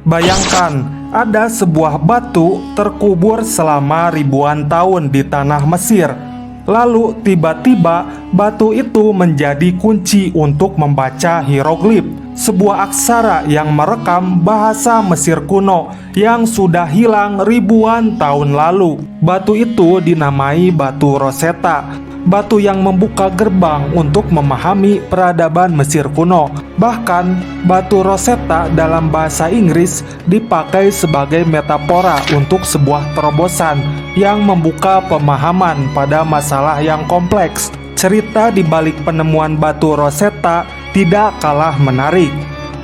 Bayangkan, ada sebuah batu terkubur selama ribuan tahun di tanah Mesir. Lalu tiba-tiba batu itu menjadi kunci untuk membaca hieroglif, sebuah aksara yang merekam bahasa Mesir kuno yang sudah hilang ribuan tahun lalu. Batu itu dinamai batu Rosetta, batu yang membuka gerbang untuk memahami peradaban Mesir kuno. Bahkan, batu Rosetta dalam bahasa Inggris dipakai sebagai metafora untuk sebuah terobosan yang membuka pemahaman pada masalah yang kompleks. Cerita di balik penemuan batu Rosetta tidak kalah menarik.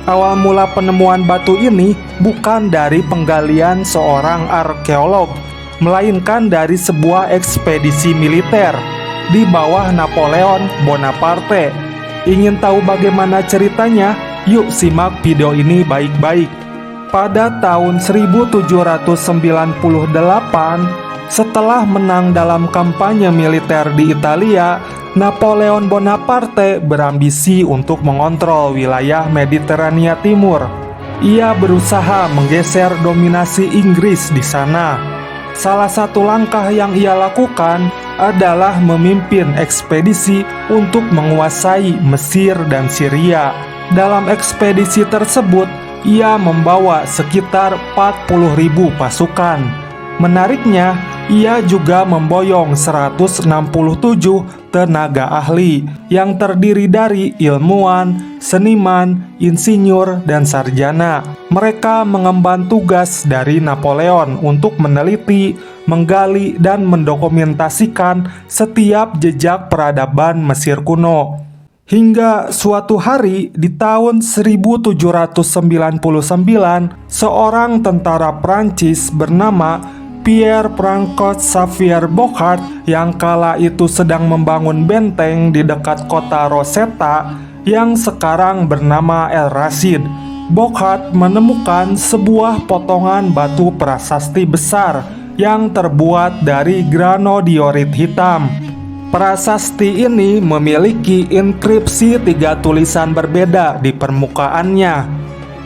Awal mula penemuan batu ini bukan dari penggalian seorang arkeolog, melainkan dari sebuah ekspedisi militer di bawah Napoleon Bonaparte. Ingin tahu bagaimana ceritanya? Yuk simak video ini baik-baik. Pada tahun 1798, setelah menang dalam kampanye militer di Italia, Napoleon Bonaparte berambisi untuk mengontrol wilayah Mediterania Timur. Ia berusaha menggeser dominasi Inggris di sana. Salah satu langkah yang ia lakukan adalah memimpin ekspedisi untuk menguasai Mesir dan Syria. Dalam ekspedisi tersebut, ia membawa sekitar 40.000 pasukan. Menariknya, ia juga memboyong 167 tenaga ahli yang terdiri dari ilmuwan, seniman, insinyur, dan sarjana. Mereka mengemban tugas dari Napoleon untuk meneliti, menggali, dan mendokumentasikan setiap jejak peradaban Mesir kuno. Hingga suatu hari di tahun 1799, seorang tentara Prancis bernama Pierre-Francois Xavier Bochart yang kala itu sedang membangun benteng di dekat kota Rosetta yang sekarang bernama El Rashid. Bochart menemukan sebuah potongan batu prasasti besar yang terbuat dari granodiorit hitam. Prasasti ini memiliki inskripsi 3 tulisan berbeda di permukaannya.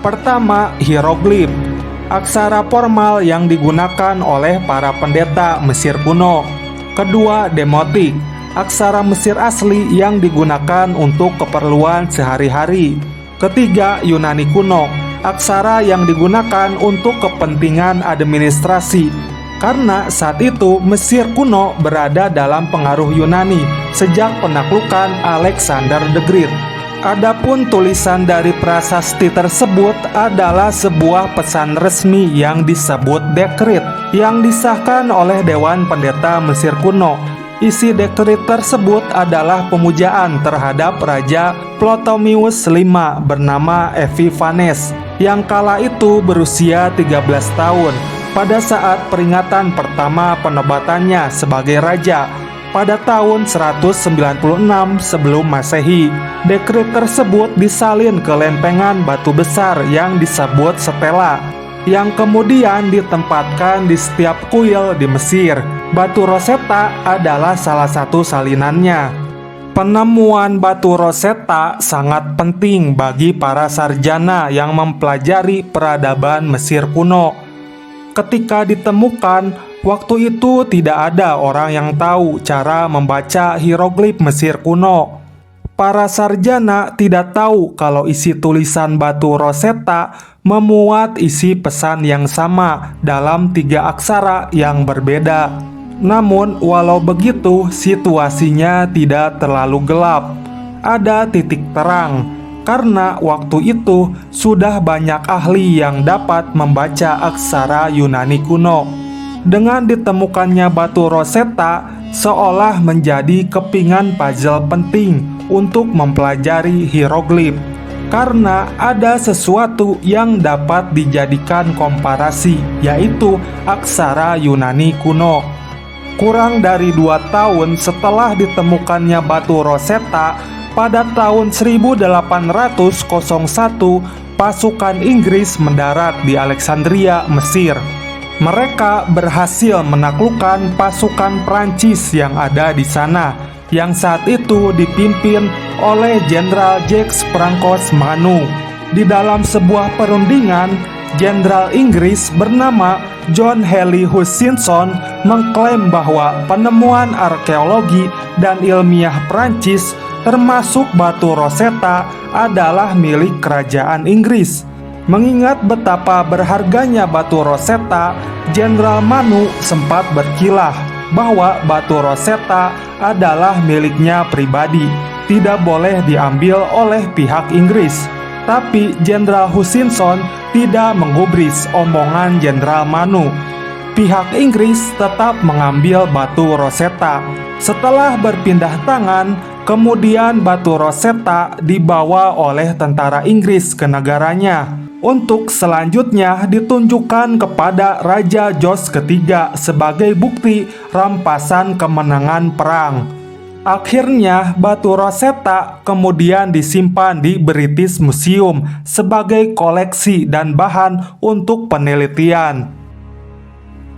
Pertama, hieroglif, aksara formal yang digunakan oleh para pendeta Mesir kuno. Kedua, demotik, aksara Mesir asli yang digunakan untuk keperluan sehari-hari. Ketiga, Yunani kuno, aksara yang digunakan untuk kepentingan administrasi. Karena saat itu Mesir kuno berada dalam pengaruh Yunani sejak penaklukan Alexander the Great. Adapun tulisan dari prasasti tersebut adalah sebuah pesan resmi yang disebut dekret yang disahkan oleh Dewan Pendeta Mesir kuno. Isi dekret tersebut adalah pemujaan terhadap Raja Ptolemeus V bernama Epiphanes yang kala itu berusia 13 tahun pada saat peringatan pertama penobatannya sebagai raja pada tahun 196 sebelum Masehi. Dekret tersebut disalin ke lempengan batu besar yang disebut stela, yang kemudian ditempatkan di setiap kuil di Mesir. Batu Rosetta adalah salah satu salinannya. Penemuan batu Rosetta sangat penting bagi para sarjana yang mempelajari peradaban Mesir kuno. Ketika ditemukan, waktu itu tidak ada orang yang tahu cara membaca hieroglif Mesir kuno. Para sarjana tidak tahu kalau isi tulisan batu Rosetta memuat isi pesan yang sama dalam 3 aksara yang berbeda. Namun, walau begitu, situasinya tidak terlalu gelap. Ada titik terang. Karena waktu itu sudah banyak ahli yang dapat membaca aksara Yunani kuno. Dengan ditemukannya batu Rosetta seolah menjadi kepingan puzzle penting untuk mempelajari hieroglif. Karena ada sesuatu yang dapat dijadikan komparasi, yaitu aksara Yunani kuno. Kurang dari 2 tahun setelah ditemukannya batu Rosetta, pada tahun 1801, pasukan Inggris mendarat di Alexandria, Mesir. Mereka berhasil menaklukkan pasukan Prancis yang ada di sana, yang saat itu dipimpin oleh Jenderal Jacques Francois Manu. Di dalam sebuah perundingan, Jenderal Inggris bernama John Hely Hutchinson mengklaim bahwa penemuan arkeologi dan ilmiah Prancis termasuk batu Rosetta adalah milik kerajaan Inggris. Mengingat betapa berharganya batu Rosetta, Jenderal Manu sempat berkilah bahwa batu Rosetta adalah miliknya pribadi, tidak boleh diambil oleh pihak Inggris. Tapi Jenderal Hutchinson tidak menggubris omongan Jenderal Manu. Pihak Inggris tetap mengambil batu Rosetta. Setelah berpindah tangan, kemudian batu Rosetta dibawa oleh tentara Inggris ke negaranya untuk selanjutnya ditunjukkan kepada Raja George III sebagai bukti rampasan kemenangan perang. Akhirnya, batu Rosetta kemudian disimpan di British Museum sebagai koleksi dan bahan untuk penelitian.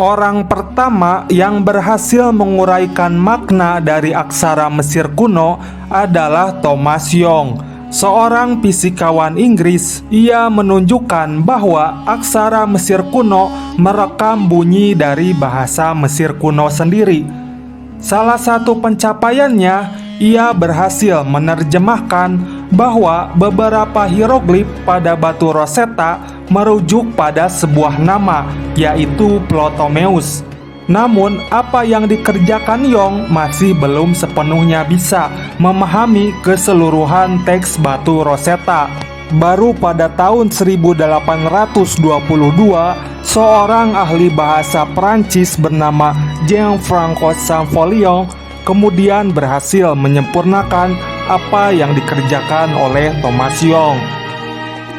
Orang pertama yang berhasil menguraikan makna dari aksara Mesir kuno adalah Thomas Young, seorang fisikawan Inggris. Ia menunjukkan bahwa aksara Mesir kuno merekam bunyi dari bahasa Mesir kuno sendiri. Salah satu pencapaiannya, ia berhasil menerjemahkan bahwa beberapa hieroglif pada batu Rosetta merujuk pada sebuah nama, yaitu Ptolemeus. Namun, apa yang dikerjakan Young masih belum sepenuhnya bisa memahami keseluruhan teks batu Rosetta. Baru pada tahun 1822, seorang ahli bahasa Prancis bernama Jean-Francois Champollion kemudian berhasil menyempurnakan apa yang dikerjakan oleh Thomas Young.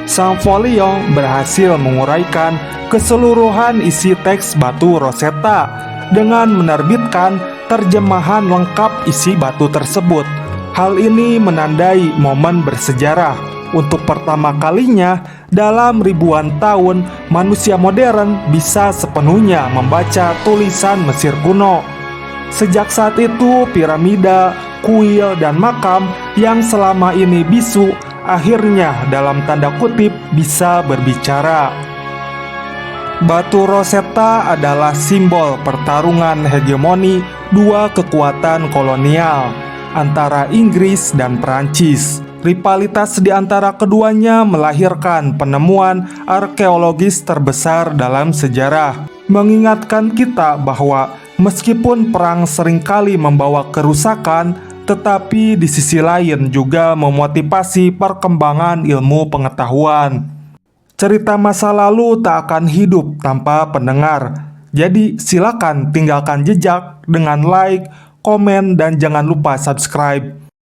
Champollion berhasil menguraikan keseluruhan isi teks batu Rosetta dengan menerbitkan terjemahan lengkap isi batu tersebut. Hal ini menandai momen bersejarah. Untuk pertama kalinya dalam ribuan tahun, manusia modern bisa sepenuhnya membaca tulisan Mesir kuno. Sejak saat itu, piramida, kuil, dan makam yang selama ini bisu akhirnya dalam tanda kutip bisa berbicara. Batu Rosetta adalah simbol pertarungan hegemoni dua kekuatan kolonial antara Inggris dan Prancis. Rivalitas di antara keduanya melahirkan penemuan arkeologis terbesar dalam sejarah, mengingatkan kita bahwa meskipun perang seringkali membawa kerusakan, tetapi di sisi lain juga memotivasi perkembangan ilmu pengetahuan. Cerita masa lalu tak akan hidup tanpa pendengar. Jadi silakan tinggalkan jejak dengan like, komen, dan jangan lupa subscribe.